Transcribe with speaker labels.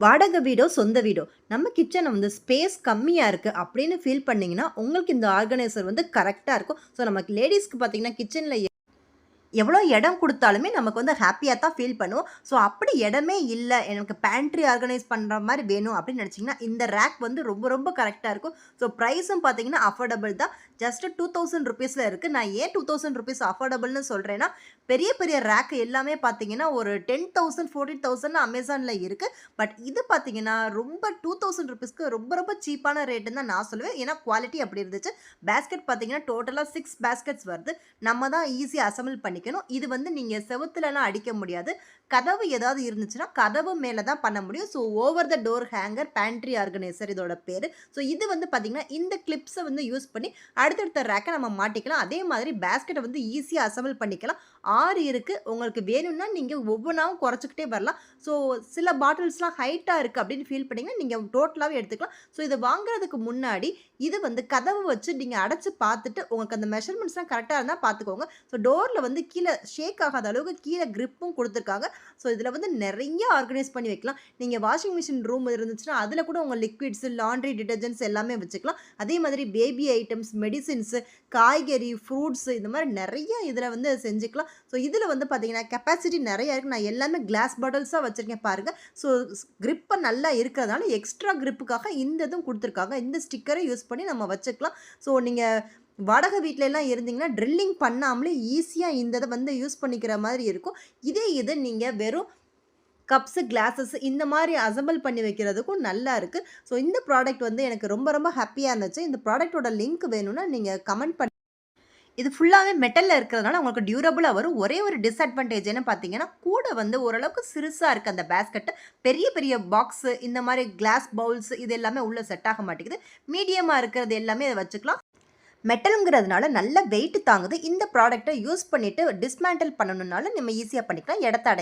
Speaker 1: வாடகை வீடோ, சொந்த வீடோ, நம்ம கிச்சன் வந்து ஸ்பேஸ் கம்மியா இருக்கு அப்படின்னு ஃபீல் பண்ணீங்கன்னா, உங்களுக்கு இந்த ஆர்கனைசர் வந்து கரெக்ட்டா இருக்கும். ஸோ நமக்கு லேடீஸ்க்கு பார்த்தீங்கன்னா, கிச்சன்ல எவ்வளோ இடம் குடுத்தாலுமே நமக்கு வந்து ஹேப்பியா தான் ஃபீல் பண்ணுவோம். ஸோ அப்படி இடமே இல்ல, எனக்கு பேண்ட்ரி ஆர்கனைஸ் பண்ற மாரி வேணும் அப்படின்னு நெனச்சீங்கன்னா, இந்த ரேக் வந்து ரொம்ப ரொம்ப கரெக்ட்டா இருக்கும். ஸோ பிரைஸும் பார்த்தீங்கன்னா, அஃபோர்டபிள் தான். ஜஸ்ட் ₹2000 இருக்கு. நான் ஏன் ₹2000 அஃபோர்டபிள்னு சொல்றேன்னா, பெரிய பெரிய ரேக் எல்லாமே பார்த்தீங்கன்னா, ஒரு 10,000 14,000 அமேசான்ல இருக்கு. பட் இது பார்த்தீங்கன்னா, ரொம்ப ₹2000க்கு ரொம்ப ரொம்ப சீப்பான ரேட்டுன்னு தான் நான் சொல்லுவேன். ஏன்னா குவாலிட்டி அப்படி இருந்துச்சு. பேஸ்கெட் பார்த்தீங்கன்னா, டோட்டலா 6 பேஸ்கெட்ஸ் வருது. நம்ம தான் ஈஸியா அசெம்பிள் பண்ணிக்கணும். இது வந்து நீங்க செவுத்துலலாம் அடிக்க முடியாது. கதவு ஏதாவது இருந்துச்சுன்னா, கதவு மேல தான் பண்ண முடியும். So over the door hanger pantry organiser இதோட பேரு. ஸோ இது வந்து பார்த்தீங்கன்னா, இந்த கிளிப்ஸ வந்து யூஸ் பண்ணி அடுத்தடுத்த ரேக்க நம்ம மாட்டிக்கலாம். அதே மாதிரி பேஸ்கெட்ட வந்து ஈஸியா அசெம்பிள் பண்ணிக்கலாம். 6 இருக்கு. உங்களுக்கு வேணும்னா நீங்க ஒவ்வொன்னாவும் குறைச்சுக்கிட்டே வரலாம். ஸோ சில பாட்டில்ஸ்லாம் ஹைட்டா இருக்கு அப்படின்னு ஃபீல் பண்ணீங்கன்னா, நீங்க டோட்டலாவே எடுத்துக்கலாம். ஸோ இத வாங்குறதுக்கு முன்னாடி, இது வந்து கதவு வச்சு நீங்க அடைச்சு பார்த்துட்டு, உங்களுக்கு அந்த மெஷர்மென்ட்ஸ்லாம் கரெக்ட்டா இருந்தா பார்த்துக்கோங்க. ஸோ டோர்ல வந்து கீழ ஷேக் ஆகாத அளவுக்கு கீழ கிரிப்பும் குடுத்துருக்காங்க. ஸோ இதில வந்து நெறைய ஆர்கனைஸ் பண்ணி வைக்கலாம். நீங்க வாஷிங் மிஷின் ரூம் இருந்துச்சுன்னா, அதில கூட உங்க லிக்விட்ஸ், லாண்ட்ரி டிட்டர்ஜென்ட்ஸ் எல்லாமே வச்சுக்கலாம். அதே மாதிரி பேபி ஐட்டம்ஸ், மெடிசின்ஸ், காய்கறி, ஃப்ரூட்ஸ் இந்த மாரி நெறைய இதில வந்து செஞ்சுக்கலாம். ஸோ இதில வந்து பார்த்தீங்கன்னா, கெப்பாசிட்டி நெறைய இருக்கு. நான் எல்லாமே கிளாஸ் பாட்டில்ஸா வச்சிருக்கேன் பாருங்க. ஸோ கிரிப்ப நல்லா இருக்கிறதுனால எக்ஸ்ட்ரா கிரிப்புக்காக இந்த இதும் குடுத்துருக்காங்க. இந்த ஸ்டிக்கர யூஸ் பண்ணி நம்ம வச்சுக்கலாம். ஸோ நீங்க வாடகை வீட்லலாம் இருந்தீங்கன்னா, ட்ரில்லிங் பண்ணாமலே ஈஸியா இந்த இத வந்து யூஸ் பண்ணிக்கிற மாதிரி இருக்கும். இதே இது நீங்க வெறும் கப்ஸு, கிளாஸஸ் இந்த மாரி அசெம்பிள் பண்ணி வைக்கிறதுக்கும் நல்லா இருக்கு. ஸோ இந்த ப்ராடக்ட் வந்து எனக்கு ரொம்ப ரொம்ப ஹேப்பியா இருந்துச்சு. இந்த ப்ராடக்ட்டோட லிங்க் வேணும்னா நீங்க கமெண்ட் இது ஃபுல்லாவே மெட்டல்ல இருக்கிறதுனால உங்களுக்கு டியூரபிளா வரும். ஒரே ஒரு டிஸ்அட்வான்டேஜ் என்ன பார்த்தீங்கன்னா, கூட வந்து ஓரளவுக்கு சிறுசா இருக்கு அந்த பேஸ்கெட். பெரிய பெரிய பாக்ஸு இந்த மாரி கிளாஸ் பவுல்ஸ் இது எல்லாமே உள்ள செட் ஆக மாட்டேங்குது. மீடியமா இருக்கிறது எல்லாமே இத வச்சுக்கலாம். மெட்டல்ங்கிறதுனால நல்ல வெயிட் தாங்குது. இந்த ப்ராடக்ட்ட யூஸ் பண்ணிட்டு டிஸ்மேண்டில் பண்ணணும்னாலும் நம்ம ஈஸியா பண்ணிக்கலாம். இடத்த அடை